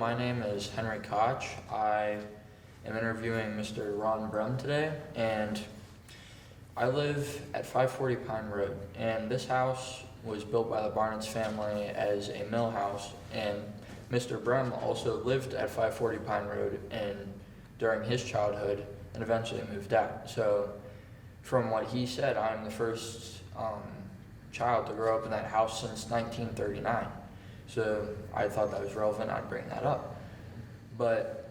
my name is Henry Koch. I am interviewing Mr. Ronald Brehm today, and I live at 540 Pine Road, and this house was built by the Barnett family as a mill house, and Mr. Brehm also lived at 540 Pine Road and during his childhood and eventually moved out. So from what he said, I'm the first child to grow up in that house since 1939. So I thought that was relevant, I'd bring that up. But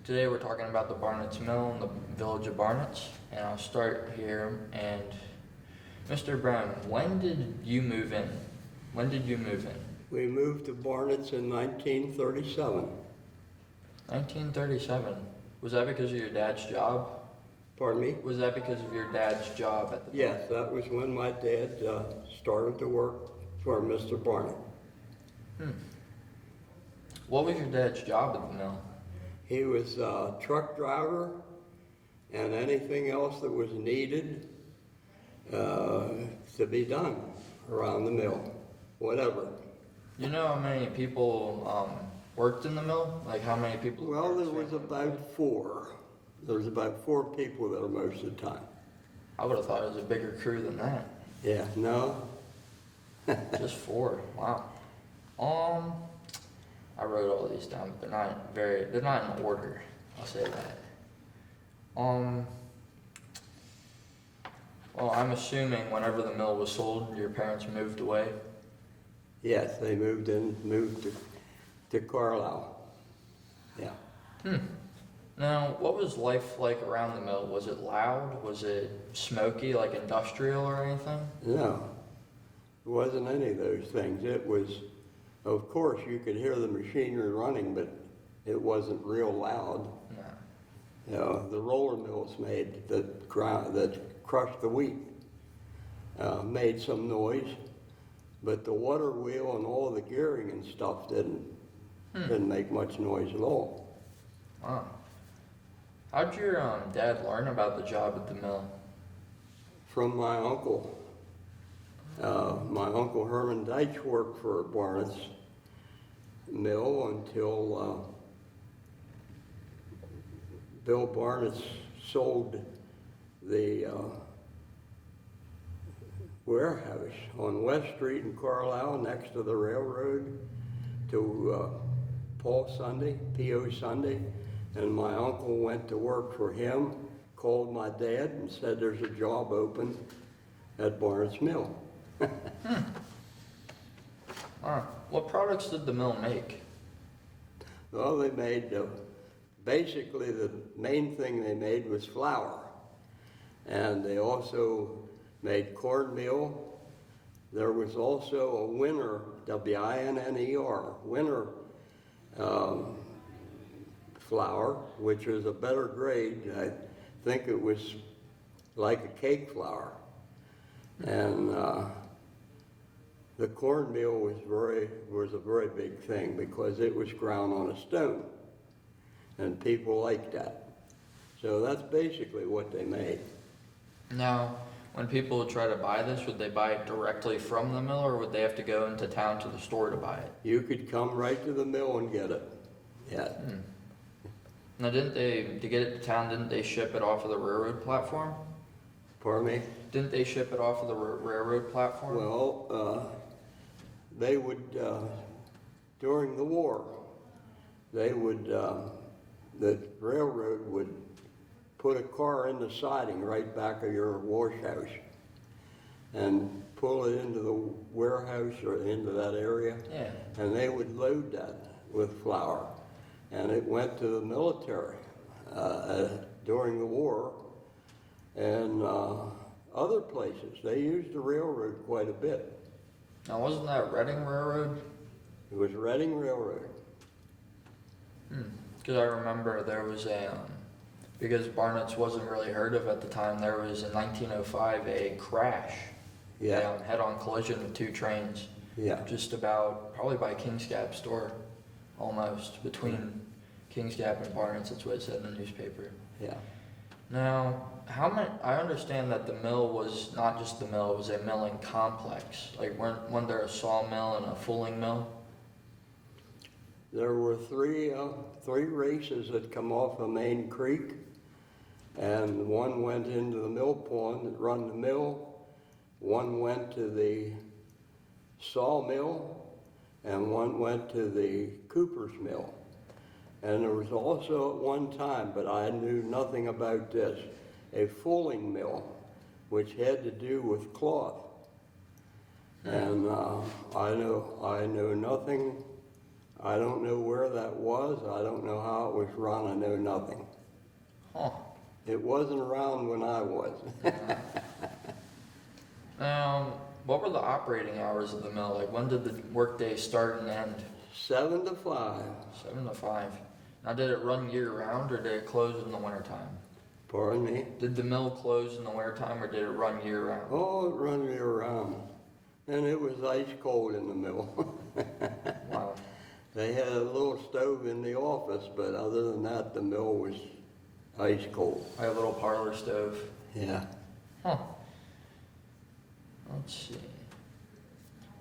today we're talking about the Barnitz Mill in the village of Barnitz, and I'll start here. And Mr. Brehm, when did you move in? When did you move in? We moved to Barnitz in 1937. 1937. Was that because of your dad's job? Pardon me? Was that because of your dad's job at the mill? Yes, that was when my dad started to work for Mr. Barnett. What was your dad's job at the mill? He was a truck driver and anything else that was needed to be done around the mill, whatever. You know how many people worked in the mill? Like how many people? Well, there was about four. There was about 4 people there most of the time. I would have thought it was a bigger crew than that. Yeah, no? Just 4. Wow. I wrote all these down, but they're not in order. I'll say that. Well, I'm assuming whenever the mill was sold, your parents moved away. Yes, they moved to Carlisle. Yeah. Now, what was life like around the mill? Was it loud? Was it smoky, like industrial or anything? No, it wasn't any of those things. It was, of course, you could hear the machinery running, but it wasn't real loud. No. You know, the roller mills that crushed the wheat made some noise, but the water wheel and all the gearing and stuff didn't make much noise at all. Wow. How'd your dad learn about the job at the mill? From my uncle. My uncle Herman Dyke worked for Barnitz Mill until Bill Barnitz sold the warehouse on West Street in Carlisle next to the railroad to Paul Sunday, P.O. Sunday. And my uncle went to work for him, called my dad and said there's a job open at Barnitz Mill. What products did the mill make? Well, they made, basically the main thing they made was flour. And they also made cornmeal. There was also a winter, W-I-N-N-E-R, winter flour, which is a better grade. I think it was like a cake flour. And the cornmeal was a very big thing because it was ground on a stone, and people liked that. So that's basically what they made. Now, when people would try to buy this, would they buy it directly from the mill, or would they have to go into town to the store to buy it? You could come right to the mill and get it. Yeah. Now, to get it to town, didn't they ship it off of the railroad platform? Pardon me? Didn't they ship it off of the railroad platform? Well, they would, during the war, the railroad would put a car in the siding right back of your wash house and pull it into the warehouse or into that area. Yeah. And they would load that with flour. And it went to the military during the war and other places. They used the railroad quite a bit. Now, wasn't that Reading Railroad? It was Reading Railroad. Because I remember there was because Barnett's wasn't really heard of at the time, there was in 1905 a crash. Yeah. A head-on collision with 2 trains. Yeah. Just about, probably by King's Gap store, almost, between King's Gap and Barnett's, that's what it said in the newspaper. Yeah. Now, I understand that the mill was not just the mill, it was a milling complex. Like, weren't there a sawmill and a fulling mill? there were three races that come off of Main Creek, and one went into the mill pond that run the mill, one went to the sawmill, and one went to the cooper's mill. And there was also at one time, but I knew nothing about this, a fulling mill, which had to do with cloth. And I know nothing. I don't know where that was. I don't know how it was run. I know nothing. Huh. It wasn't around when I was. What were the operating hours of the mill? Like, when did the workday start and end? 7 to 5. 7 to 5. Now, did it run year-round, or did it close in the wintertime? Pardon me? Did the mill close in the wintertime, or did it run year-round? Oh, it run year-round. And it was ice cold in the mill. Wow. They had a little stove in the office, but other than that, the mill was ice cold. Like a little parlor stove. Yeah. Huh. Let's see.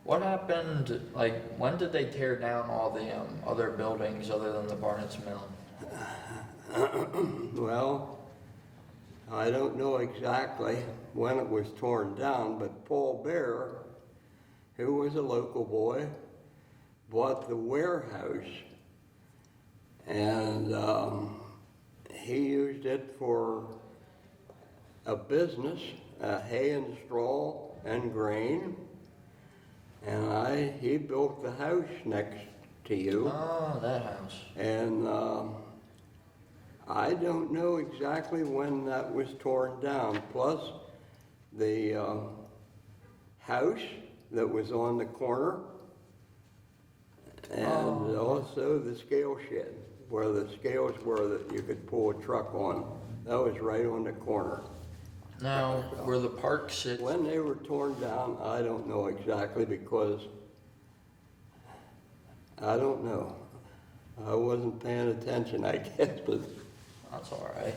What happened, like, when did they tear down all the other buildings other than the Barnitz Mill? Well, I don't know exactly when it was torn down, but Paul Bear, who was a local boy, bought the warehouse, and he used it for a business, hay and straw and grain, and he built the house next to you. Oh, that house. And I don't know exactly when that was torn down. Plus, the house that was on the corner, and also the scale shed, where the scales were that you could pull a truck on. That was right on the corner. Now, where the park sits... When they were torn down, I don't know exactly, because I don't know. I wasn't paying attention, I guess, but... That's all right.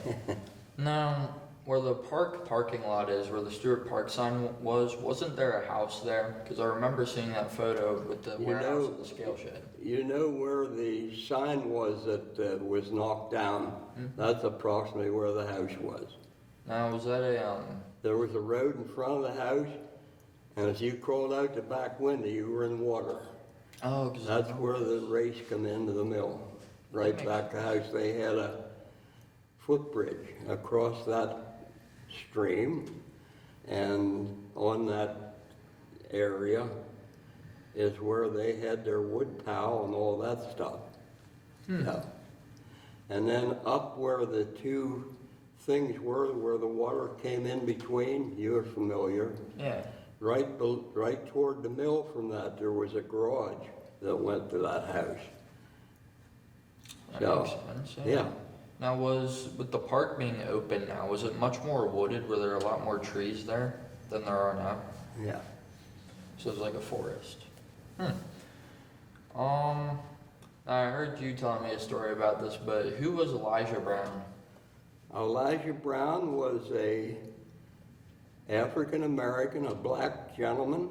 Now, where the parking lot is, where the Stewart Park sign wasn't there a house there? Because I remember seeing that photo with the warehouse and the scale shed. You know where the sign was that was knocked down? Mm-hmm. That's approximately where the house was. Now, was that There was a road in front of the house, and as you crawled out the back window, you were in water. Oh, because... That's where the race come into the mill. Right back the house, they had a footbridge across that stream, and on that area is where they had their wood pile and all that stuff. Yeah. And then up where the two things were, where the water came in between, you're familiar. Yeah. Right toward the mill from that, there was a garage that went to that house. That makes sense, yeah. Now, with the park being open now, was it much more wooded? Were there a lot more trees there than there are now? Yeah. So it was like a forest. I heard you telling me a story about this, but who was Elijah Brown? Elijah Brown was a African American, a black gentleman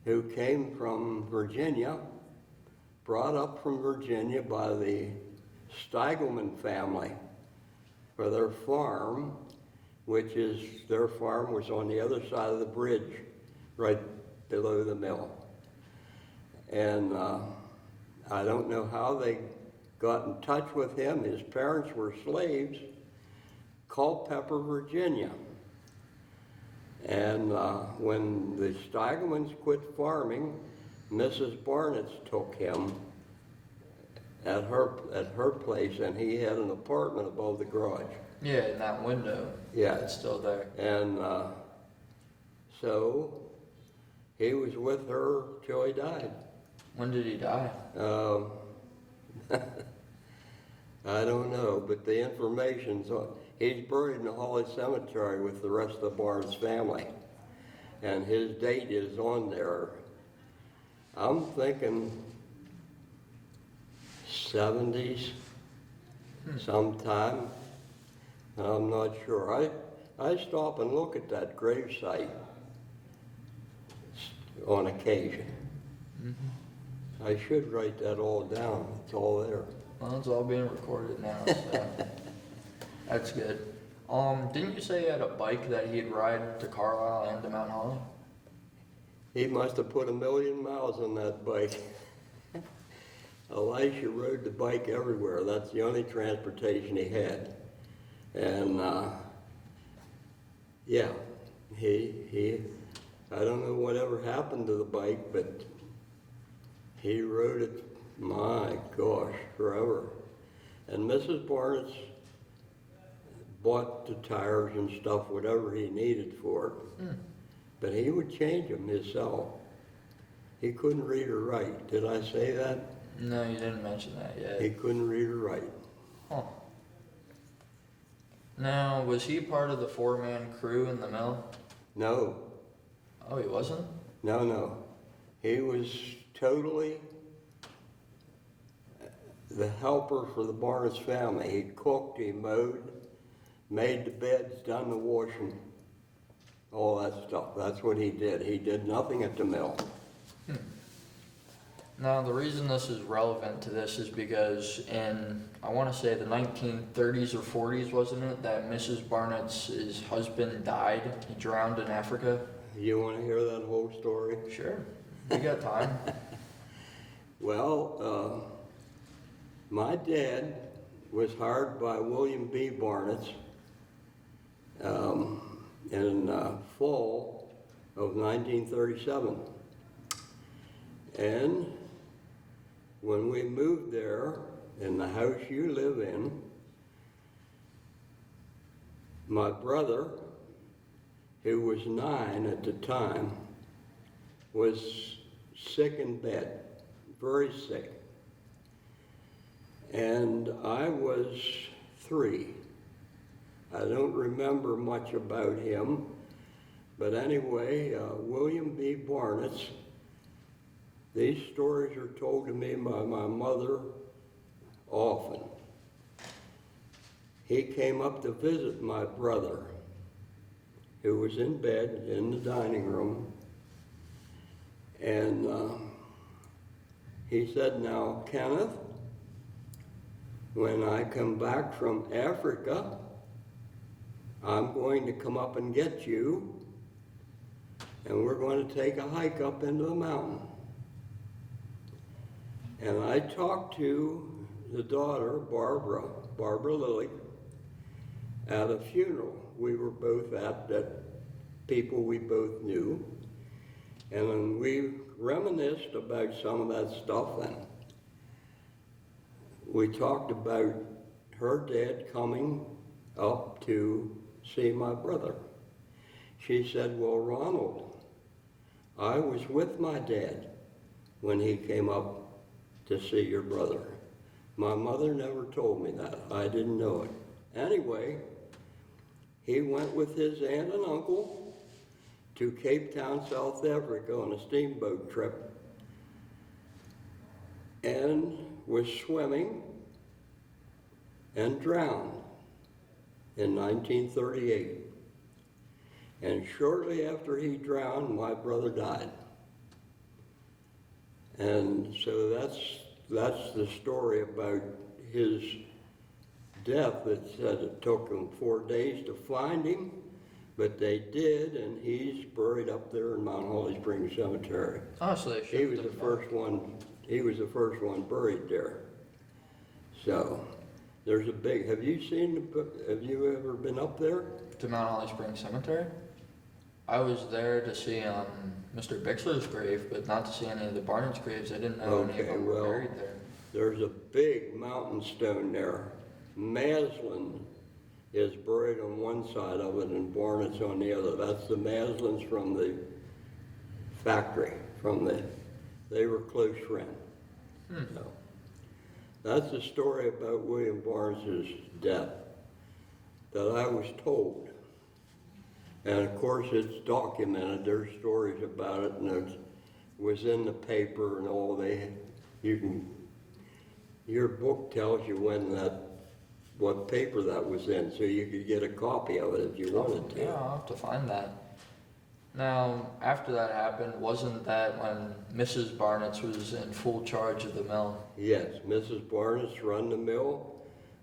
who came from Virginia, brought up from Virginia by the Steigelman family for their farm, which is, their farm was on the other side of the bridge, right below the mill. And I don't know how they got in touch with him. His parents were slaves, Culpeper, Virginia. And when the Steigelmans quit farming, Mrs. Barnett took him at her place, and he had an apartment above the garage. Yeah, in that window. Yeah. It's still there. And so he was with her till he died. When did he die? I don't know, but the information's on. He's buried in the Holly Cemetery with the rest of the Barnes family, and his date is on there. I'm thinking 70s sometime. I'm not sure. I stop and look at that gravesite on occasion. I should write that all down. It's all there. Well, it's all being recorded now, so that's good. Didn't you say you had a bike that he'd ride to Carlisle and to Mount Holly? He must have put 1,000,000 miles on that bike. Elisha rode the bike everywhere. That's the only transportation he had. And, yeah, I don't know whatever happened to the bike, but he rode it, my gosh, forever. And Mrs. Barnitz bought the tires and stuff, whatever he needed for it. But he would change them himself. He couldn't read or write. Did I say that? No, you didn't mention that yet. He couldn't read or write. Huh. Now, was he part of the 4-man crew in the mill? No, Oh, he wasn't? no. He was totally the helper for the Barnett family. He cooked, he mowed, made the beds, done the washing, all that stuff. That's what he did. He did nothing at the mill. Now, the reason this is relevant to this is because in, I want to say the 1930s or 40s, wasn't it, that Mrs. Barnett's husband died? He drowned in Africa? You want to hear that whole story? Sure. We got time. Well, my dad was hired by William B. Barnett in fall of 1937. And when we moved there, in the house you live in, my brother, who was 9 at the time, was sick in bed, very sick. And I was 3. I don't remember much about him, but anyway, William B. Barnett, these stories are told to me by my mother often. He came up to visit my brother, who was in bed in the dining room, and he said, "Now, Kenneth, when I come back from Africa, I'm going to come up and get you, and we're going to take a hike up into the mountain." And I talked to the daughter, Barbara Lilly, at a funeral we were both at, that people we both knew. And we reminisced about some of that stuff, and we talked about her dad coming up to see my brother. She said, "Well, Ronald, I was with my dad when he came up to see your brother." My mother never told me that. I didn't know it. Anyway, he went with his aunt and uncle to Cape Town, South Africa on a steamboat trip, and was swimming and drowned in 1938. And shortly after he drowned, my brother died. And so that's the story about his death. It said it took them 4 days to find him, but they did, and he's buried up there in Mount Holly Springs Cemetery. Oh, so they He was shipped the him first one. He was the first one buried there. So there's a big. Have you ever been up there? to Mount Holly Springs Cemetery. I was there to see Mr. Bixler's grave, but not to see any of the Barnett's graves. I didn't know any of them were buried there. There's a big mountain stone there. Maslin is buried on one side of it and Barnett's on the other. That's the Maslins from the factory, they were close friends. So, that's the story about William Barnett's death that I was told. And of course it's documented, there's stories about it, and it was in the paper and all. Your book tells you what paper that was in, so you could get a copy of it if you wanted to. Yeah, I'll have to find that. Now, after that happened, wasn't that when Mrs. Barnitz was in full charge of the mill? Yes, Mrs. Barnitz run the mill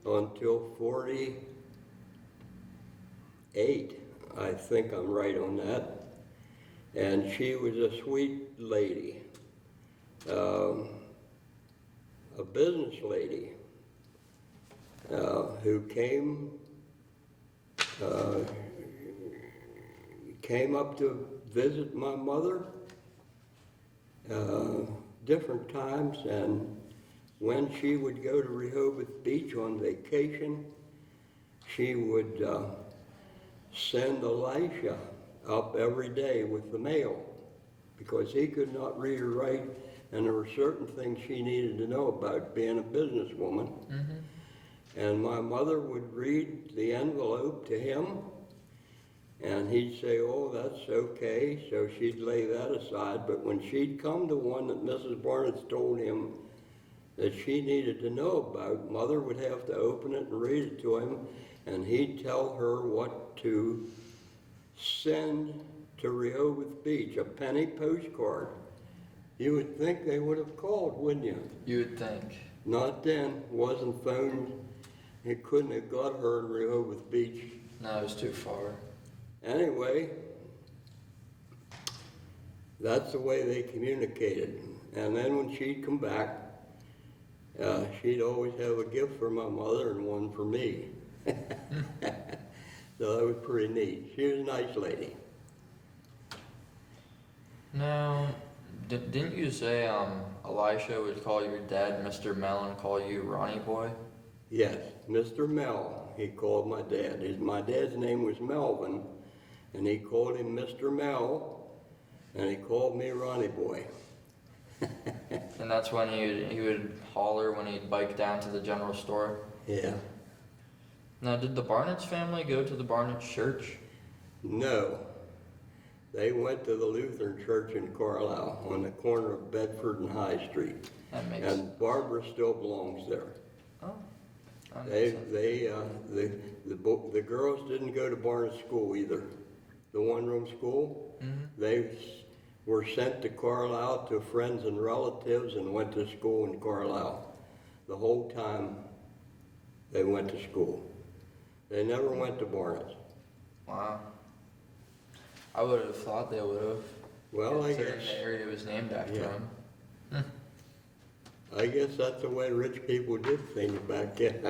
until 48. I think I'm right on that. And she was a sweet lady, a business lady who came up to visit my mother different times, and when she would go to Rehoboth Beach on vacation, she would send Elisha up every day with the mail because he could not read or write, and there were certain things she needed to know about being a businesswoman. Mm-hmm. And my mother would read the envelope to him, and he'd say, oh, that's okay, so she'd lay that aside. But when she'd come to one that Mrs. Barnett told him that she needed to know about, Mother would have to open it and read it to him, and he'd tell her what to send to Rehoboth Beach, a penny postcard. You would think they would have called, wouldn't you? You would think. Not then, wasn't phoned. He couldn't have got her in Rehoboth Beach. No, it was too far. Anyway, that's the way they communicated. And then when she'd come back, she'd always have a gift for my mother and one for me. So that was pretty neat. She was a nice lady. Now, didn't you say Elisha would call your dad Mr. Mel and call you Ronnie Boy? Yes, Mr. Mel, he called my dad. My dad's name was Melvin, and he called him Mr. Mel, and he called me Ronnie Boy. And that's when he would holler when he'd bike down to the general store? Yeah. Now, did the Barnitz family go to the Barnett church? No. They went to the Lutheran church in Carlisle on the corner of Bedford and High Street. That makes And sense. Barbara still belongs there. Oh, that makes sense. The girls didn't go to Barnett School either. The one-room school. Mm-hmm. They were sent to Carlisle to friends and relatives and went to school in Carlisle. The whole time they went to school. They never went to Barnett. Wow. I would have thought they would have. Well, I Considering guess. the area was named after Yeah. him. I guess that's the way rich people did things back then.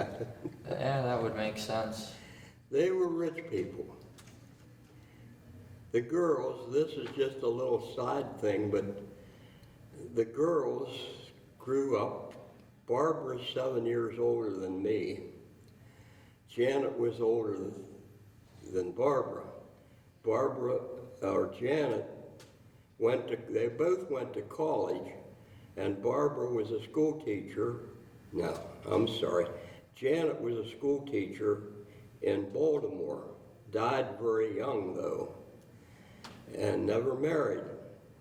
Yeah, that would make sense. They were rich people. The girls, this is just a little side thing, but the girls grew up. Barbara's 7 years older than me. Janet was older than Barbara. Janet they both went to college, and Barbara was a school teacher. No, I'm sorry. Janet was a school teacher in Baltimore. Died very young, though, and never married.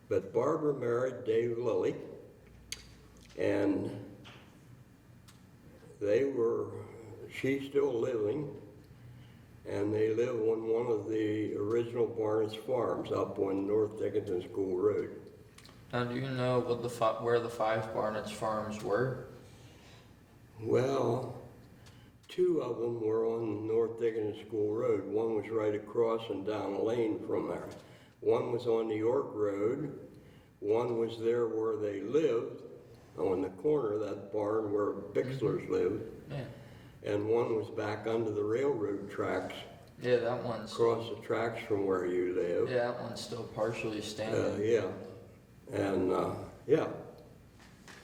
But Barbara married Dave Lilly, and she's still living, and they live on one of the original Barnitz farms up on North Dickinson School Road. Now, do you know where the 5 Barnitz farms were? Well, 2 of them were on North Dickinson School Road. One was right across and down a lane from there. One was on the York Road. One was there where they lived, on the corner of that barn where Bixler's lived. Yeah. And one was back under the railroad tracks, Yeah, that one's across the tracks from where you live. Yeah, that one's still partially standing. Yeah. And,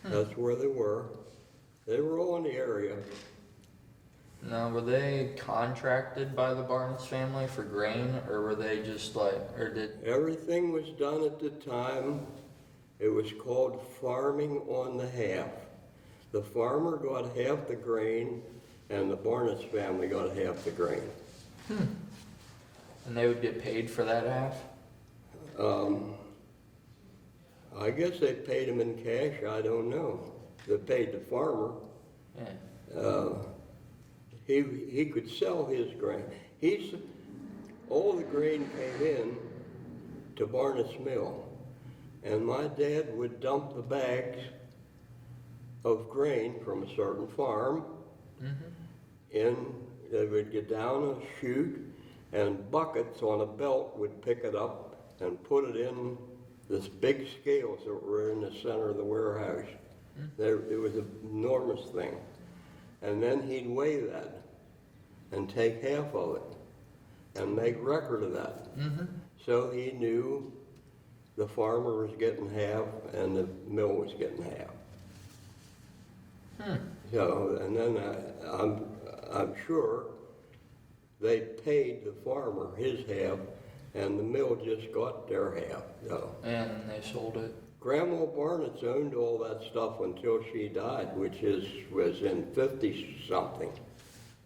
that's where they were. They were all in the area. Now, were they contracted by the Barnitz family for grain, or were they just Everything was done at the time. It was called farming on the half. The farmer got half the grain, and the Barnitz family got half the grain. And they would get paid for that half? I guess they paid him in cash, I don't know. They paid the farmer. Yeah. He could sell his grain. All the grain came in to Barnitz Mill, and my dad would dump the bags of grain from a certain farm in, they would get down a chute, and buckets on a belt would pick it up and put it in this big scales that were in the center of the warehouse. It was an enormous thing. And then he'd weigh that and take half of it and make record of that. So he knew the farmer was getting half and the mill was getting half. So, and then I'm sure they paid the farmer his half, and the mill just got their half. So. And they sold it. Grandma Barnett owned all that stuff until she died, which was in 50-something,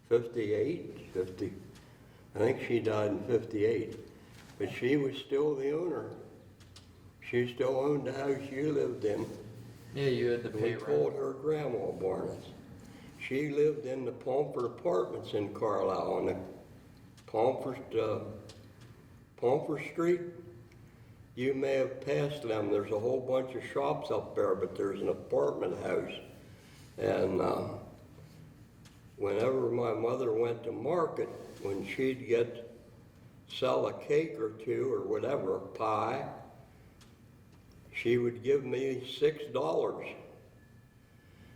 58, 50. I think she died in 58. But she was still the owner. She still owned the house you lived in. Yeah, you had to pay rent. We called her Grandma Barnett. She lived in the Pomfret Apartments in Carlisle on the Pomfret Street. You may have passed them. There's a whole bunch of shops up there, but there's an apartment house. And whenever my mother went to market, when she'd sell a cake or two or whatever, a pie, she would give me $6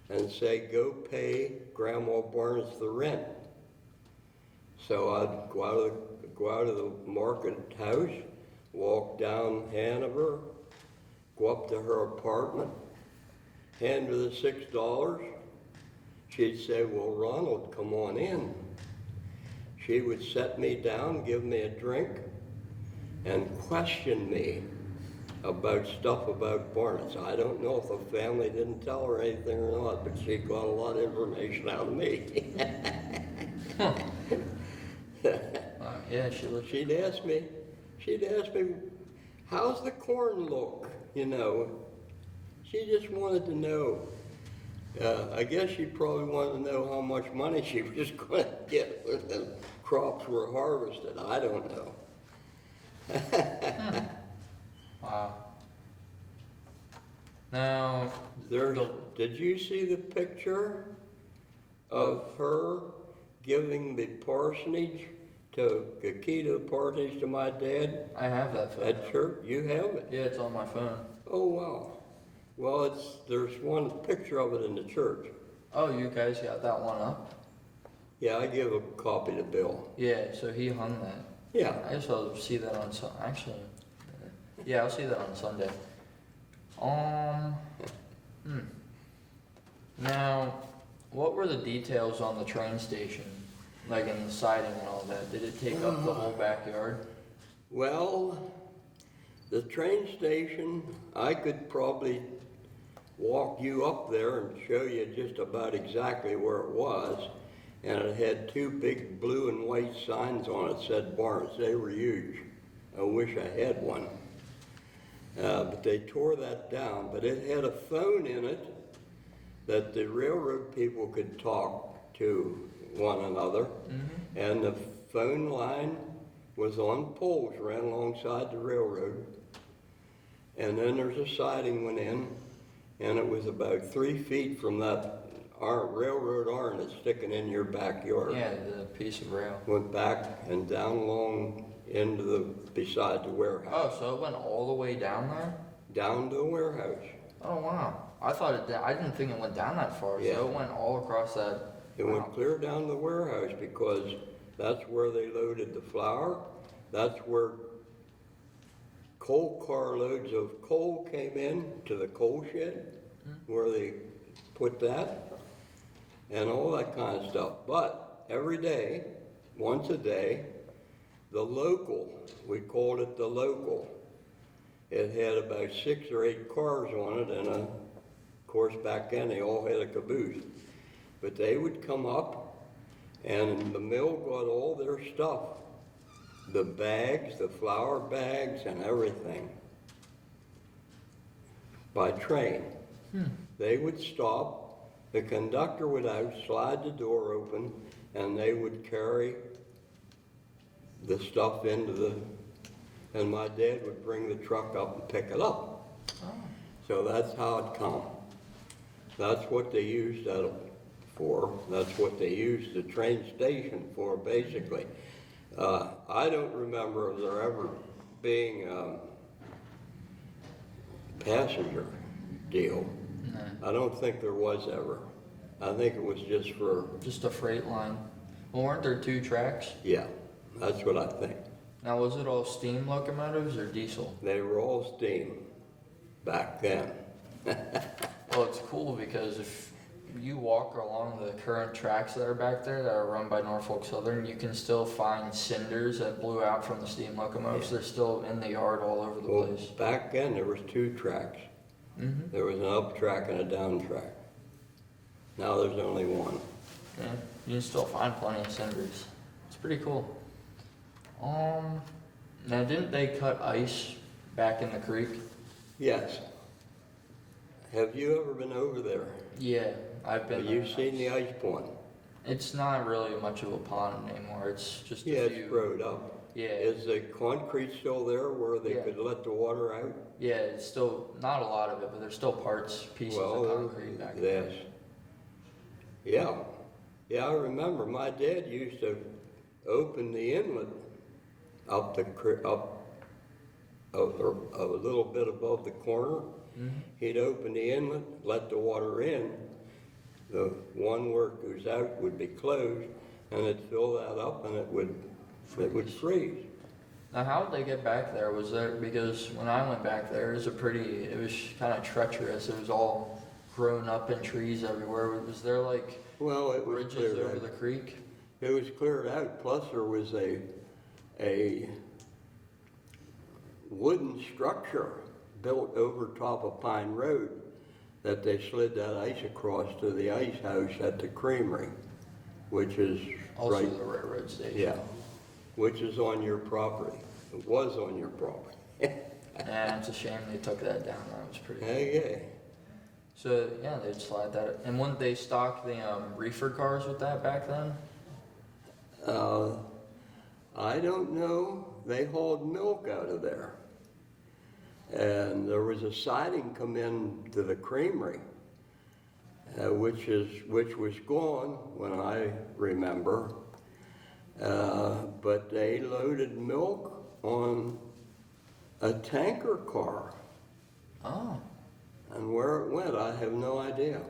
and say, go pay Grandma Barnes the rent. So I'd go out of the market house, walk down Hanover, go up to her apartment, hand her the $6. She'd say, well, Ronald, come on in. She would set me down, give me a drink, and question me about stuff about Barnett. I don't know if the family didn't tell her anything or not, but she got a lot of information out of me. Yeah, she'd ask me, how's the corn look? You know, she just wanted to know. I guess she probably wanted to know how much money she was going to get when the crops were harvested. I don't know. Wow. Now, did you see the picture of her giving the parsonage the key to the parsonage to my dad? I have that photo. At church? You have it? Yeah, it's on my phone. Oh, wow. Well, there's one picture of it in the church. Oh, you guys got that one up? Yeah, I give a copy to Bill. Yeah, so he hung that. Yeah. I guess I'll see that on actually. Yeah, I'll see that on Sunday. Now, what were the details on the train station? Like in the siding and all that? Did it take up the whole backyard? Well, the train station, I could probably walk you up there and show you just about exactly where it was. And it had two big blue and white signs on it that said Barnett. They were huge. I wish I had one. But they tore that down. But it had a phone in it that the railroad people could talk to one another. And the phone line was on poles, ran alongside the railroad. And then there's a siding went in, and it was about 3 feet from that railroad arm that's sticking in your backyard. Yeah, the piece of rail. Went back and down along beside the warehouse. Oh, so it went all the way down there? Down to the warehouse. Oh, wow. I didn't think it went down that far, Yeah. so it went all across that. It went clear down the warehouse because that's where they loaded the flour. That's where coal car loads of coal came in to the coal shed, where they put that, and all that kind of stuff. But every day, once a day, the local, we called it the local. It had about 6 or 8 cars on it, and of course back then they all had a caboose. But they would come up, and the mill got all their stuff. The bags, the flour bags, and everything. By train. They would stop, the conductor would slide the door open, and they would carry the stuff into and my dad would bring the truck up and pick it up. Oh. So that's how it come. That's what they used that for. That's what they used the train station for, basically. I don't remember there ever being a passenger deal. No. I don't think there was ever. I think it was just for, Just a freight line. Well, weren't there 2 tracks? yeah, that's what I think. Now, was it all steam locomotives or diesel? They were all steam back then. Well, it's cool because if you walk along the current tracks that are back there that are run by Norfolk Southern, you can still find cinders that blew out from the steam locomotives. Yeah. They're still in the yard all over the Well, place. back then there was 2 tracks. Mm-hmm. There was an up track and a down track. Now there's only one. Yeah, you can still find plenty of cinders. It's pretty cool. Now didn't they cut ice back in the creek? Yes. Have you ever been over there? Yeah, I've been Have there. you seen the ice pond? It's not really much of a pond anymore. It's just Yeah, a it's few. grown up. Yeah, Is the concrete still there where they Yeah. could let the water out? yeah, it's still not a lot of it, but there's still pieces of concrete back there. yes. Yeah. Yeah, I remember my dad used to open the inlet up a little bit above the corner. Mm-hmm. He'd open the inlet, let the water in. The one where it goes out would be closed, and it'd fill that up, and it would freeze. Now, how did they get back there? Was there, because when I went back there, it was kind of treacherous. It was all grown up in trees everywhere. Was there like Well, it was bridges cleared over out. the creek? It was cleared out. Plus, there was a wooden structure built over top of Pine Road that they slid that ice across to the ice house at the creamery, which is Also right, the railroad station. yeah, which is on your property. It was on your property. And it's a shame they took that down. That was pretty cool. Hey, So, yeah, they'd slide that. And wouldn't they stock the reefer cars with that back then? yeah. I don't know. They hauled milk out of there. And there was a siding come in to the creamery, which was gone when I remember. But they loaded milk on a tanker car, Oh. and where it went, I have no idea.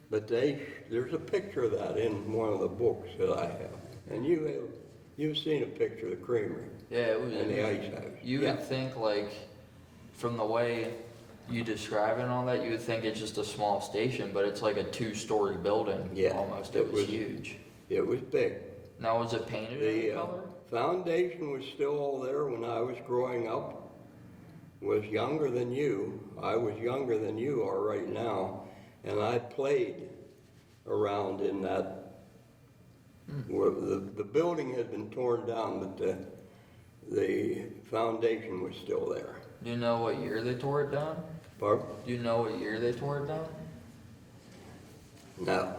But there's a picture of that in one of the books that I have, and you've seen a picture of the creamery. Yeah, it was. And the ice house. You Yeah. would think, like, from the way you describe it and all that, you would think it's just a small station, but it's like a 2-story building. Yeah, Almost. it It was was- huge. It was big. Now, was it painted any The color? foundation was still all there when I was growing up. Was younger than you. I was younger than you are right now, and I played around in that. Where the building had been torn down, but the foundation was still there. Do you know what year they tore it down? Barb? Do you know what year they tore it down? No.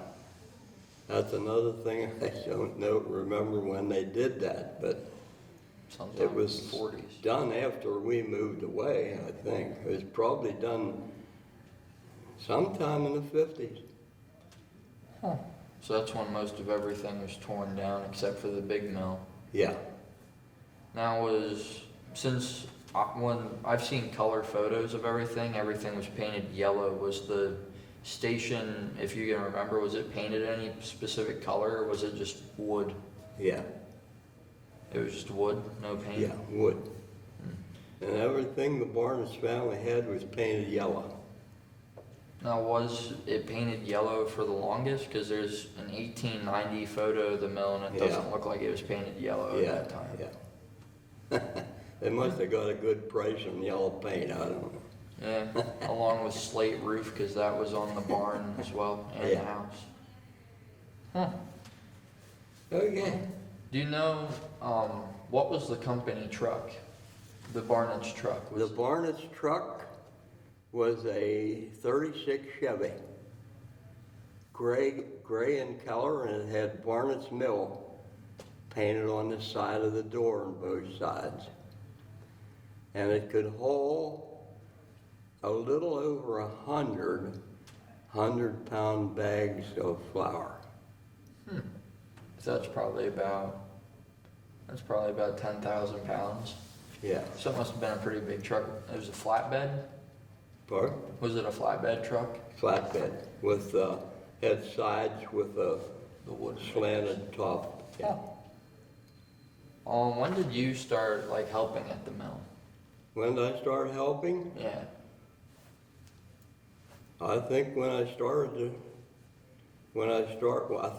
That's another thing I don't know. Remember when they did that, but Sometime it was in the 40s. done after we moved away, I think. It was probably done sometime in the 50s. Huh. So that's when most of everything was torn down except for the big mill. Yeah. Now since when I've seen color photos of everything was painted yellow. Was the station, if you can remember, was it painted any specific color or was it just wood? Yeah. It was just wood, no paint? Yeah, wood. And everything the Barnett family had was painted yellow. Now, was it painted yellow for the longest? Because there's an 1890 photo of the mill and it doesn't Yeah. look like it was painted yellow Yeah, at that time. yeah. They must have got a good price on yellow paint, I don't know. Yeah, along with slate roof because that was on the barn as well and the Yeah. house. Huh. Okay. Do you know what was the company truck? The Barnett's truck? The Barnett's truck was a 36 Chevy, gray in color, and it had Barnitz Mill painted on the side of the door on both sides. And it could hold a little over 100-pound bags of flour. So that's probably about 10,000 pounds. Yeah. So it must have been a pretty big truck. It was a flatbed? Pardon? Was it a flatbed truck? Flatbed with had sides with a The wood slanted top. Yeah. When did you start like helping at the mill? When did I start helping? Yeah. I think well, I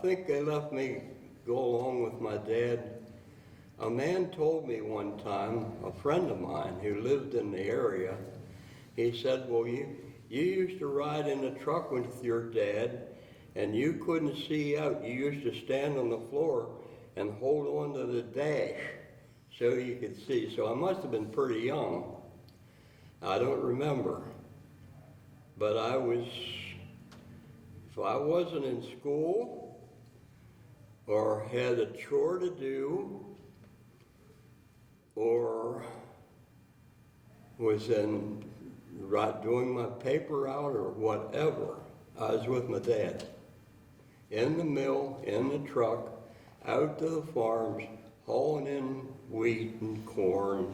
think they let me go along with my dad. A man told me one time, a friend of mine who lived in the area, he said, well, you used to ride in the truck with your dad and you couldn't see out. You used to stand on the floor and hold on to the dash so you could see. So I must have been pretty young. I don't remember. But if I wasn't in school or had a chore to do or was doing my paper out or whatever, I was with my dad. In the mill, in the truck, out to the farms, hauling in wheat and corn,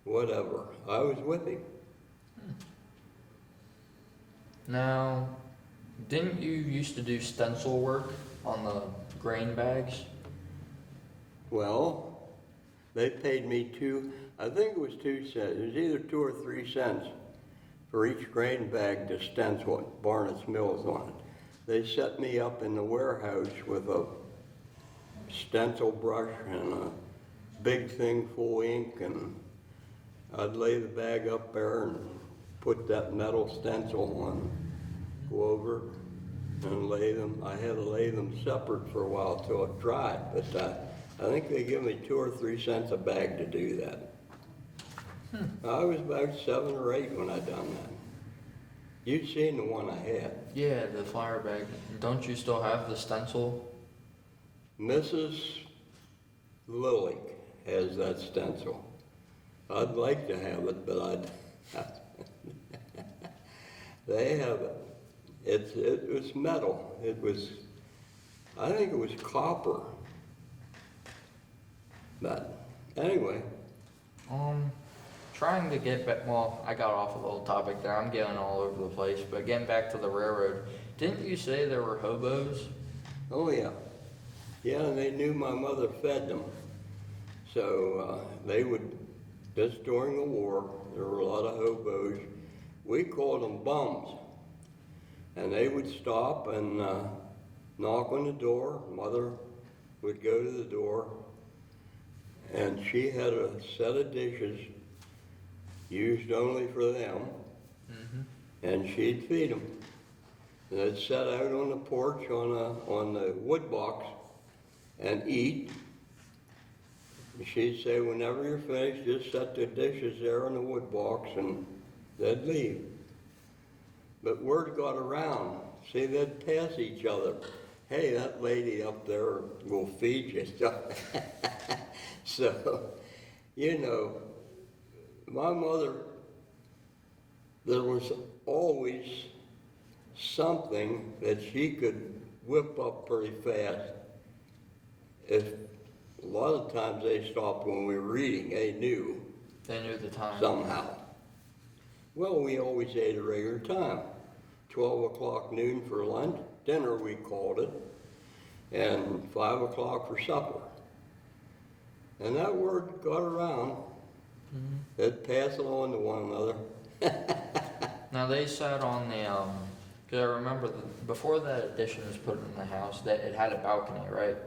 whatever. I was with him. Now, didn't you used to do stencil work on the grain bags? Well, they paid me I think it was 2 cents. It was either 2 or 3 cents for each grain bag to stencil it, Barnitz Mills on it. They set me up in the warehouse with a stencil brush and a big thing full of ink, and I'd lay the bag up there and put that metal stencil on, go over and lay them. I had to lay them separate for a while till it dried, but I think they give me 2 or 3 cents a bag to do that. I was about 7 or 8 when I done that. You'd seen the one I had. Yeah, the flour bag. Don't you still have the stencil? Mrs. Lilly has that stencil. I'd like to have it, but they have it. It was metal. I think it was copper. But anyway. Trying to get back, well, I got off a little topic there. I'm getting all over the place, but getting back to the railroad, didn't you say there were hobos? Oh yeah. Yeah, and they knew my mother fed them. So they would, just during the war, there were a lot of hobos. We called them bums. And they would stop and knock on the door. Mother would go to the door, and she had a set of dishes used only for them, and she'd feed them. And they'd sit out on the porch on the wood box and eat. And she'd say, whenever you're finished, just set the dishes there on the wood box, and they'd leave. But word got around. See, they'd pass each other. Hey, that lady up there will feed you. So, you know, my mother, there was always something that she could whip up pretty fast. A lot of times they stopped when we were eating, they knew. They knew the time. Somehow. Well, we always ate a regular time. 12 o'clock noon for lunch, dinner we called it, and 5 o'clock for supper. And that word got around. They'd pass it on to one another. Now they sat on the, because I remember before that addition was put in the house, that it had a balcony, right?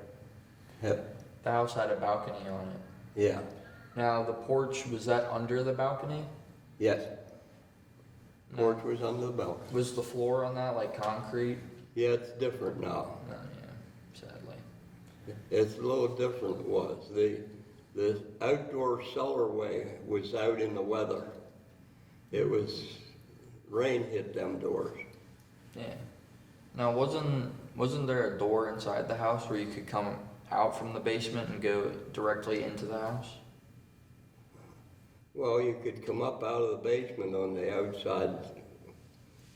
Yep. The house had a balcony on it. Yeah. Now the porch, was that under the balcony? Yes. No. Porch was under the balcony. Was the floor on that like concrete? Yeah, it's different now. No, yeah, sadly. It's a little different it was. The outdoor cellarway was out in the weather. It was, rain hit them doors. Yeah. Now wasn't there a door inside the house where you could come out from the basement and go directly into the house? Well, you could come up out of the basement on the outside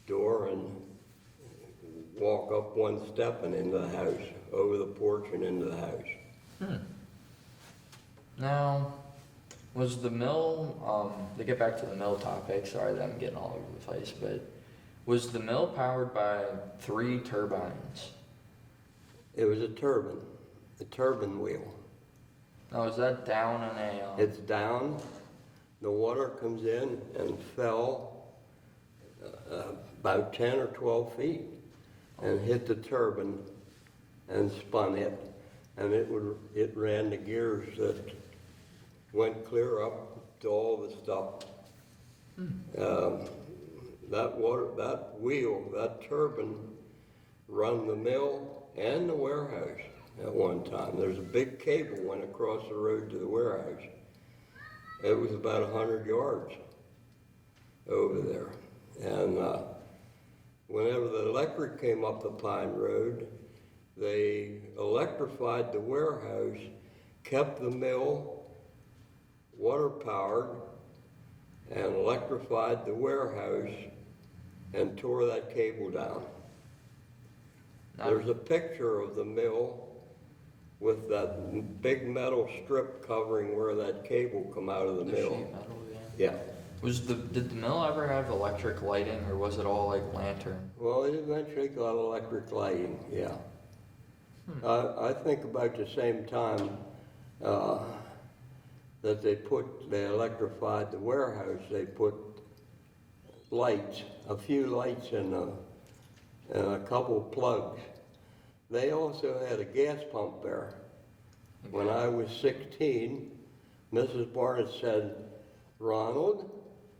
door and walk up one step and into the house, over the porch and into the house. Now, was the mill, to get back to the mill topic, sorry that I'm getting all over the place, but was the mill powered by 3 turbines? It was a turbine wheel. Now, is that down in a... It's down, the water comes in and fell about 10 or 12 feet and hit the turbine and spun it, and it ran the gears that went clear up to all the stuff. That turbine run the mill and the warehouse at one time. There's a big cable went across the road to the warehouse. It was about 100 yards over there. And whenever the electric came up the Pine Road, they electrified the warehouse, kept the mill water powered, and electrified the warehouse and tore that cable down. There's a picture of the mill with that big metal strip covering where that cable come out of the mill. Sheet metal, yeah. Did the mill ever have electric lighting, or was it all like lantern? Well, it eventually got electric lighting, yeah. I think about the same time that they electrified the warehouse, they put lights, a few lights and a couple plugs. They also had a gas pump there. Okay. When I was 16, Mrs. Barnett said, "Ronald,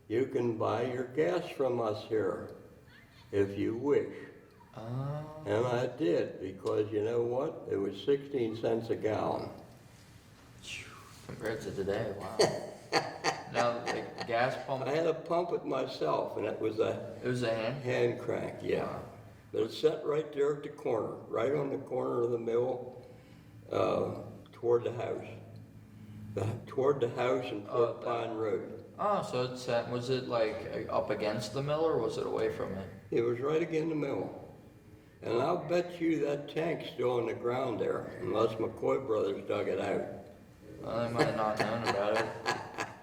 you can buy your gas from us here if you wish." And I did, because you know what? It was 16 cents a gallon. Compared to today, wow. Now, the gas pump... I had to pump it myself, and it was a hand crank, yeah. Wow. But it sat right there at the corner, right on the corner of the mill, toward the house. Toward the house and toward Pine Road. Oh, so it sat, was it like up against the mill, or was it away from it? It was right against the mill. And I'll bet you that tank's still on the ground there, unless McCoy Brothers dug it out. Well, they might have not known about it.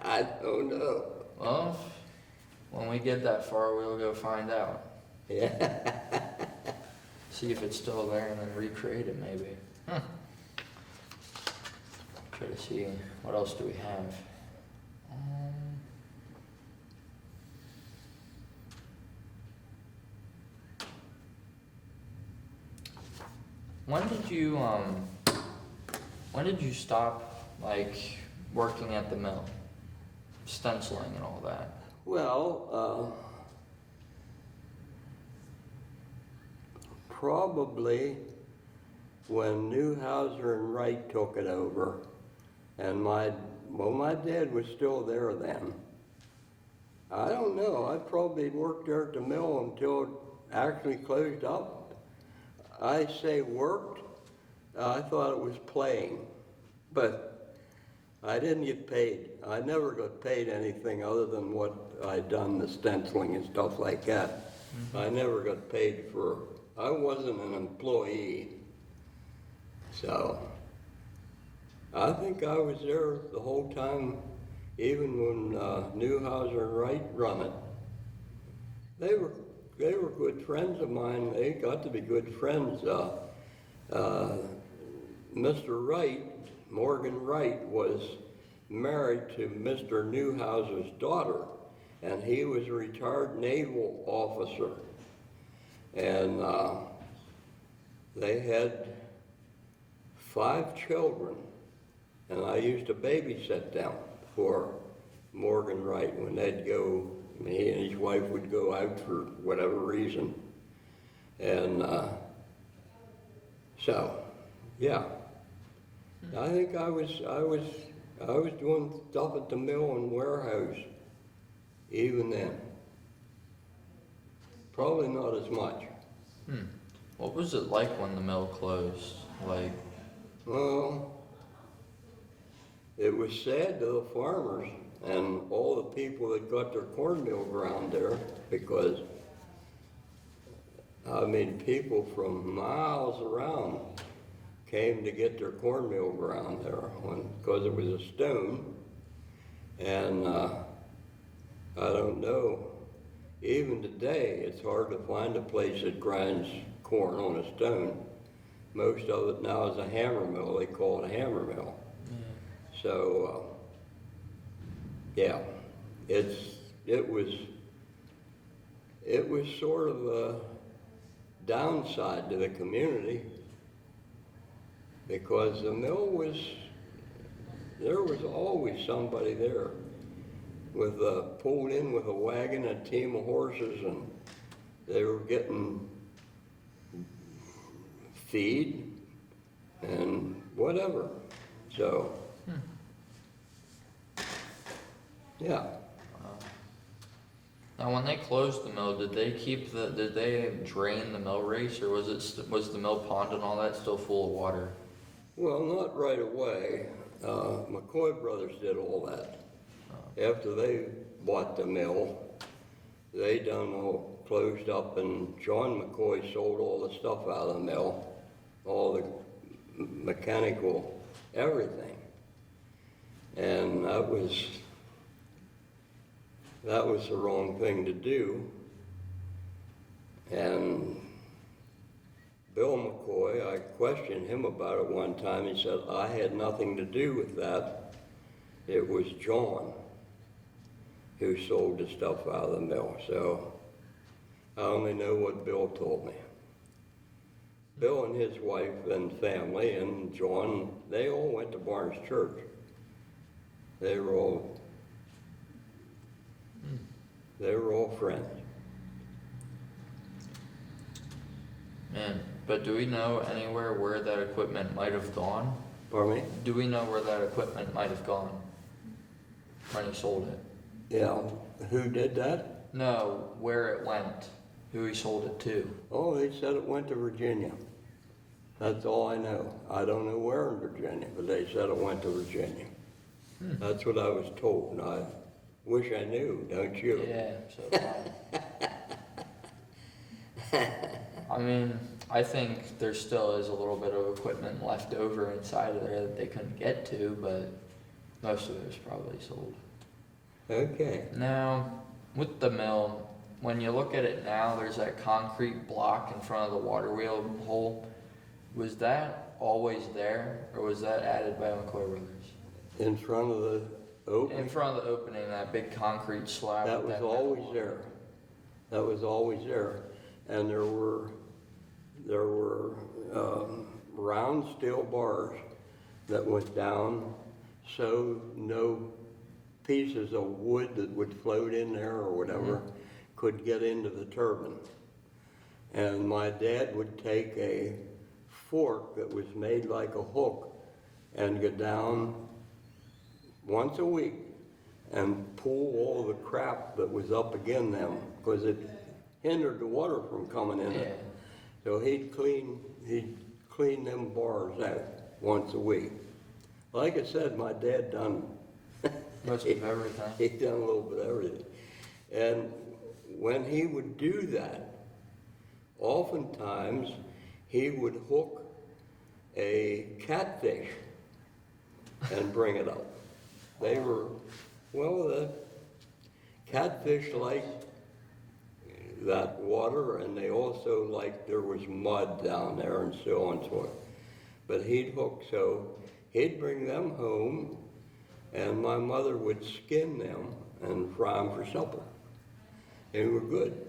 I don't know. Well, when we get that far, we'll go find out. Yeah. See if it's still there and then recreate it, maybe. Try to see, what else do we have? When did you stop, like, working at the mill? Stenciling and all that? Well, probably when Newhouser and Wright took it over, and my dad was still there then. I don't know, I probably worked there at the mill until it actually closed up. I say worked, I thought it was playing, but I didn't get paid. I never got paid anything other than what I'd done, the stenciling and stuff like that. I never got paid I wasn't an employee. So, I think I was there the whole time, even when Newhouser and Wright run it. They were good friends of mine. They got to be good friends. Mr. Wright, Morgan Wright, was married to Mr. Newhouser's daughter, and he was a retired naval officer. And they had 5 children, and I used to babysit them for Morgan Wright when they'd go. He and his wife would go out for whatever reason, and so, yeah. I think I was doing stuff at the mill and warehouse even then. Probably not as much. What was it like when the mill closed? Like, Well, it was sad to the farmers and all the people that got their cornmeal ground there, because, I mean, people from miles around came to get their cornmeal ground there because it was a stone. And I don't know, even today, it's hard to find a place that grinds corn on a stone. Most of it now is a hammer mill. They call it a hammer mill. So, yeah, it was sort of a downside to the community, because the mill there was always somebody there with pulled in with a wagon, a team of horses, and they were getting feed and whatever. So, yeah. Now, when they closed the mill, did they drain the mill race, or was the mill pond and all that still full of water? Well, not right away. McCoy brothers did all that. After they bought the mill, they done all closed up, and John McCoy sold all the stuff out of the mill, all the mechanical everything. And that was the wrong thing to do. And Bill McCoy, I questioned him about it one time. He said, I had nothing to do with that. It was John who sold the stuff out of the mill. So I only know what Bill told me. Bill and his wife and family and John, they all went to Barnes Church. They were all friends. Man, but do we know anywhere where that equipment might have gone? Pardon me? Do we know where that equipment might have gone when he sold it? Yeah. Who did that? No, where it went, who he sold it to. Oh, they said it went to Virginia. That's all I know. I don't know where in Virginia, but they said it went to Virginia. That's what I was told, and I wish I knew, don't you? Yeah, so do I. I mean, I think there still is a little bit of equipment left over inside of there that they couldn't get to, but most of it was probably sold. Okay. Now, with the mill, when you look at it now, there's that concrete block in front of the water wheel hole. Was that always there, or was that added by McCoy Brothers? In front of the opening? In front of the opening, that big concrete slab. That was always there. That was always there. And there were round steel bars that went down, so no pieces of wood that would float in there or whatever could get into the turbine. And my dad would take a fork that was made like a hook and go down once a week and pull all the crap that was up against them, because it hindered the water from coming in it. So he'd clean them bars out once a week. Like I said, my dad done most of everything. He done a little bit of everything. And when he would do that, oftentimes he would hook a catfish and bring it up. They were, well, the catfish liked that water, and they also liked there was mud down there and so on and so forth. But he'd hook, so he'd bring them home, and my mother would skin them and fry them for supper. They were good.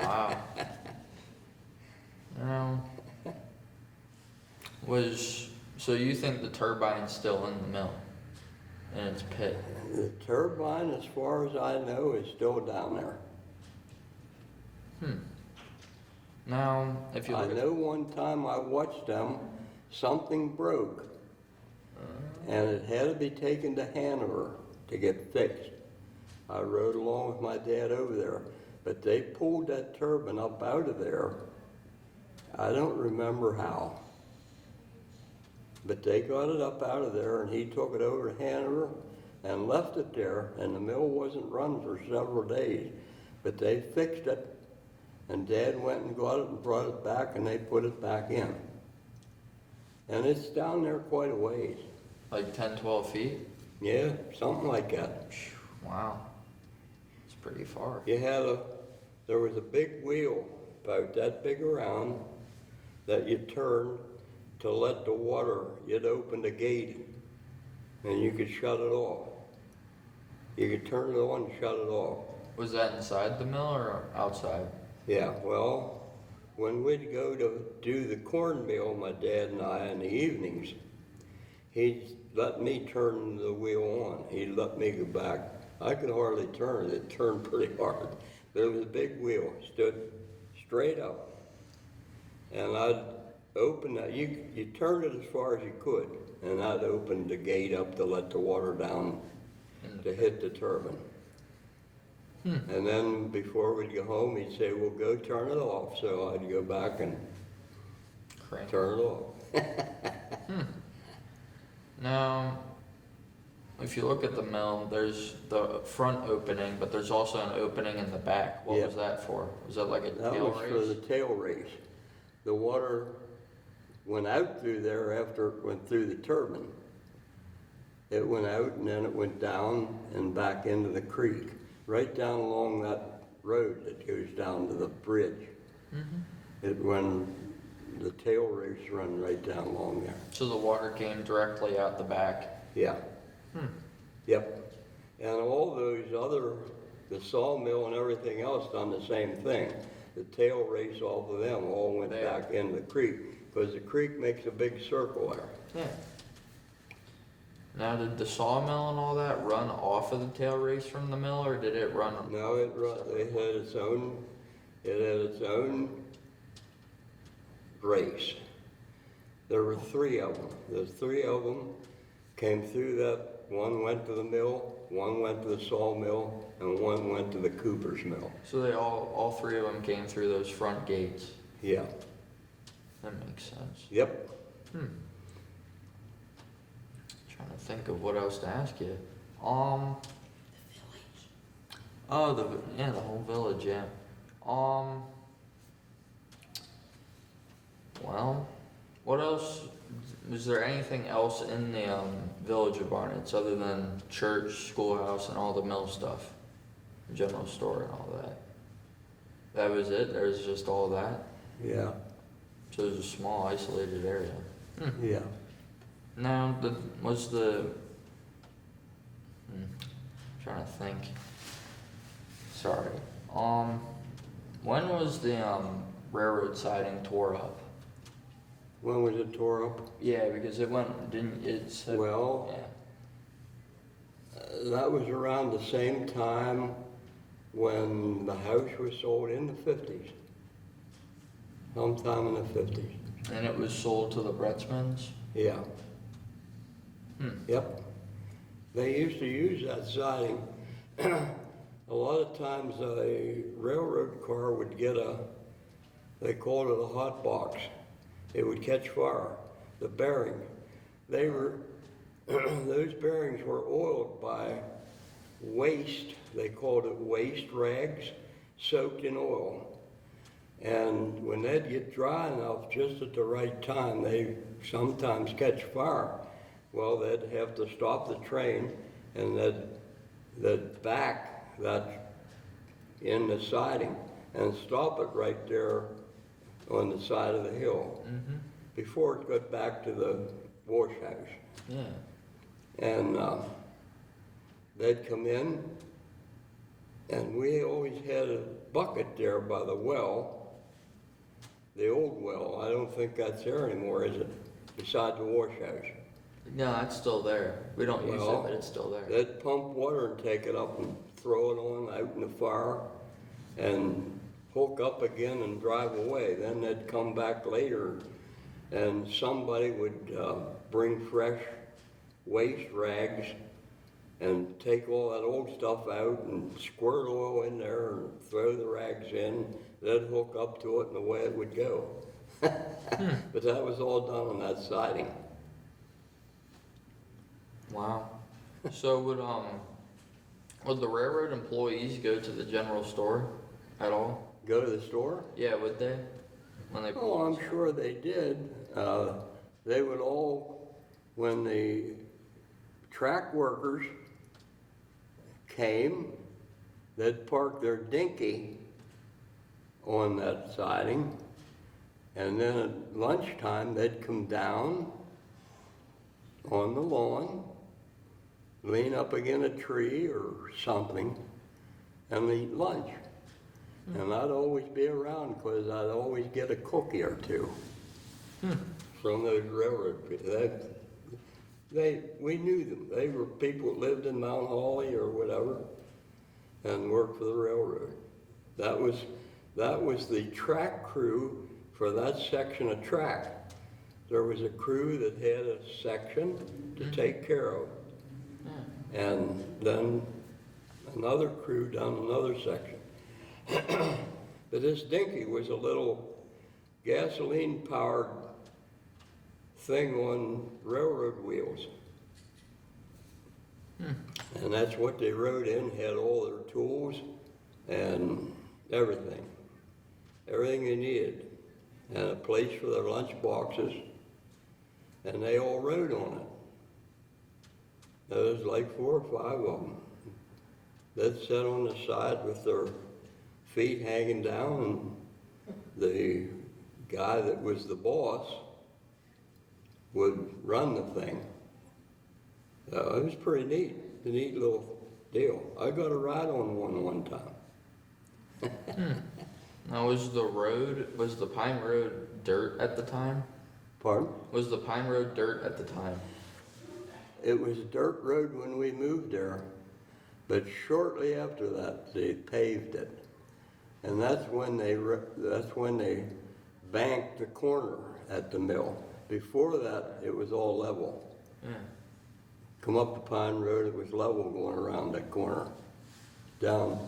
Wow. So you think the turbine's still in the mill, in its pit? The turbine, as far as I know, is still down there. Now, if you I look know one time I watched them, something broke, and it had to be taken to Hanover to get fixed. I rode along with my dad over there, but they pulled that turbine up out of there. I don't remember how. But they got it up out of there, and he took it over to Hanover and left it there, and the mill wasn't run for several days. But they fixed it, and Dad went and got it and brought it back, and they put it back in. And it's down there quite a ways. Like 10, 12 feet? Yeah, something like that. Wow. It's pretty far. There was a big wheel about that big around that you turned to let the water, you'd open the gate and you could shut it off. You could turn it on and shut it off. Was that inside the mill or outside? Yeah, well, when we'd go to do the cornmeal, my dad and I, in the evenings, he'd let me turn the wheel on. He'd let me go back. I could hardly turn it. It turned pretty hard. There was a big wheel, stood straight up. And I'd open that. You turned it as far as you could. And I'd open the gate up to let the water down to hit the turbine. And then before we'd go home, he'd say, well, go turn it off. So I'd go back and turn it off. Now, if you look at the mill, there's the front opening, but there's also an opening in the back. What was that for? Was that like a That tail was race? for the tail race. The water went out through there after it went through the turbine. It went out and then it went down and back into the creek, right down along that road that goes down to the bridge. When the tail race run right down along there. So the water came directly out the back. Yeah. Yep. And all those the sawmill and everything else done the same thing. The tail race off of them all went back in the creek, because the creek makes a big circle there. Yeah. Now, did the sawmill and all that run off of the tail race from the mill, or did it run? No, it had its own race. There were three of them. The three of them came through that. One went to the mill, one went to the sawmill, and one went to the cooper's mill. So they all three of them came through those front gates. Yeah. That makes sense. Yep. Trying to think of what else to ask you. The whole village, yeah. Well, what else? Was there anything else in the village of Barnitz other than church, schoolhouse, and all the mill stuff? General store and all that? That was it? There was just all that? Yeah. So it was a small, isolated area. Yeah. Now, trying to think. Sorry. When was the railroad siding tore up? When was it tore up? Yeah, because it said, Well, that was around the same time when the house was sold in the 50s. Sometime in the 50s. And it was sold to the Bretzmans? Yeah. Yep. They used to use that siding. A lot of times a railroad car would get they called it a hot box. It would catch fire. The bearing. Those bearings were oiled by waste. They called it waste rags soaked in oil. And when they'd get dry enough just at the right time, they sometimes catch fire. Well, they'd have to stop the train and they'd back that in the siding and stop it right there on the side of the hill before it got back to the wash house. Yeah. And they'd come in, and we always had a bucket there by the well, the old well. I don't think that's there anymore, is it? Beside the wash house. No, that's still there. We don't use it, but it's still there. They'd pump water and take it up and throw it on out in the fire and hook up again and drive away. Then they'd come back later and somebody would bring fresh waste rags and take all that old stuff out and squirt oil in there and throw the rags in. They'd hook up to it and away it would go. But that was all done on that siding. Wow. So would the railroad employees go to the general store at all? Go to the store? Yeah, would they? When they Oh, I'm sure they did. They would all, when the track workers came, they'd park their dinky on that siding, and then at lunchtime, they'd come down on the lawn, lean up against a tree or something, and eat lunch. And I'd always be around because I'd always get a cookie or two from those railroad people. We knew them. They were people that lived in Mount Holly or whatever and worked for the railroad. That was the track crew for that section of track. There was a crew that had a section to take care of. And then another crew down another section. But this dinky was a little gasoline-powered thing on railroad wheels. And that's what they rode in, had all their tools and everything they needed, and a place for their lunch boxes, and they all rode on it. There was like 4 or 5 of them. They'd sit on the side with their feet hanging down, and the guy that was the boss would run the thing. It was pretty neat, a neat little deal. I got a ride on one time. Now, was the Pine Road dirt at the time? Pardon? Was the Pine Road dirt at the time? It was a dirt road when we moved there, but shortly after that, they paved it. And that's when they banked the corner at the mill. Before that, it was all level. Come up the Pine Road, it was level going around that corner. Down.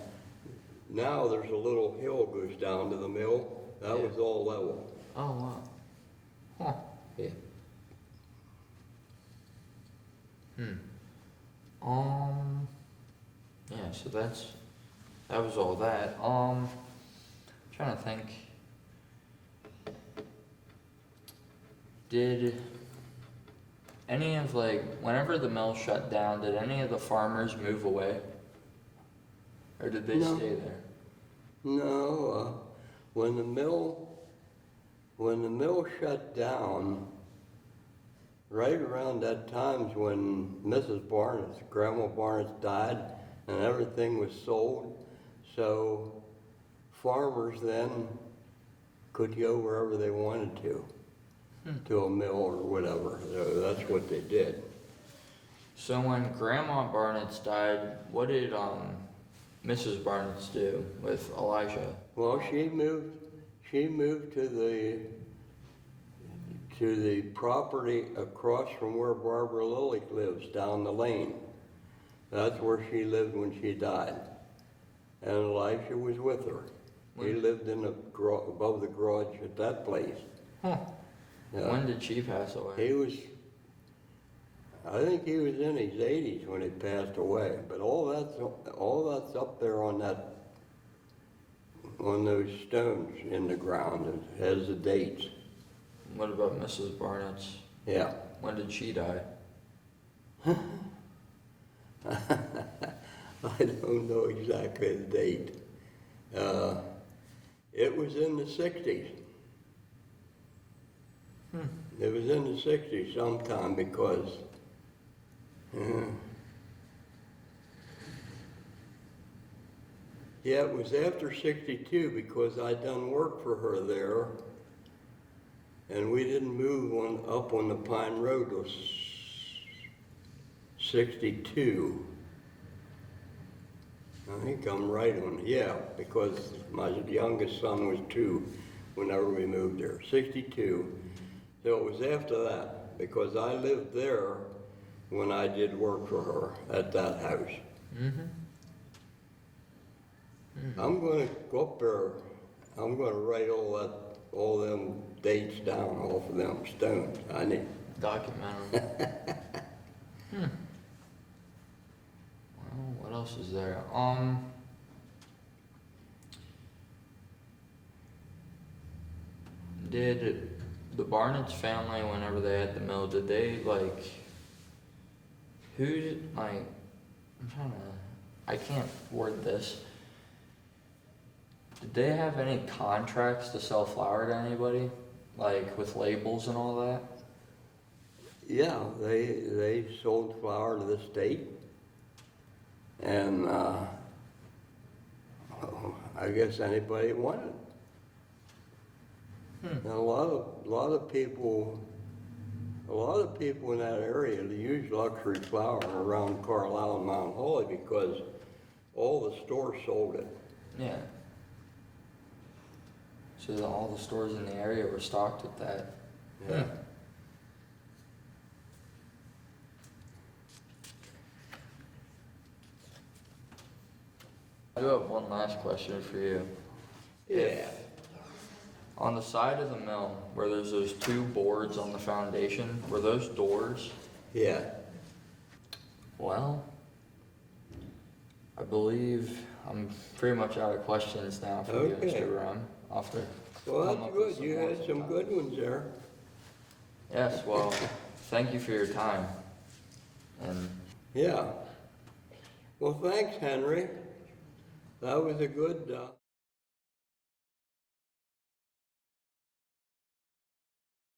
Now there's a little hill goes down to the mill. That was all level. Oh, wow. Huh. Yeah. Yeah, so that was all that. Trying to think. Did any of whenever the mill shut down, did any of the farmers move away? Or did they No. stay there? No, when the mill shut down, right around that time's when Mrs. Barnett, Grandma Barnett died, and everything was sold. So farmers then could go wherever they wanted to a mill or whatever. So that's what they did. So when Grandma Barnett died, what did Mrs. Barnett do with Elijah? Well, she moved to the property across from where Barbara Lilly lives, down the lane. That's where she lived when she died. And Elijah was with her. He lived in above the garage at that place. Huh. Yeah. When did she pass away? I think he was in his 80s when he passed away. But all that's up there on those stones in the ground. It has the dates. What about Mrs. Barnett's? Yeah. When did she die? I don't know exactly the date. It was in the 60s. It was in the 60s sometime because yeah, it was after 62 because I'd done work for her there, and we didn't move up on the Pine Road till 62. I think I'm right on it. Yeah, because my youngest son was 2 whenever we moved there, 62. So it was after that, because I lived there when I did work for her at that house. I'm going to go up there. I'm going to write all them dates down off of them stones. I need Documentary. else is there? Did the Barnitz family, whenever they had the mill, did they like, who did, like, I can't word this. Did they have any contracts to sell flour to anybody? Like with labels and all that? Yeah, they sold flour to the state, and I guess anybody wanted. And a lot of people in that area, they use luxury flour around Carlisle and Mount Holly because all the stores sold it. Yeah. So all the stores in the area were stocked with that. Yeah. I do have one last question for you. Yeah. On the side of the mill, where there's those two boards on the foundation, were those doors? Yeah. Well, I believe I'm pretty much out of questions now for you, Okay. Mr. Brehm. I'll have to Well, come that's up with good. You more had some sometime. good ones there. Yes, well, thank you for your time. And Yeah. Well, thanks, Henry. That was a good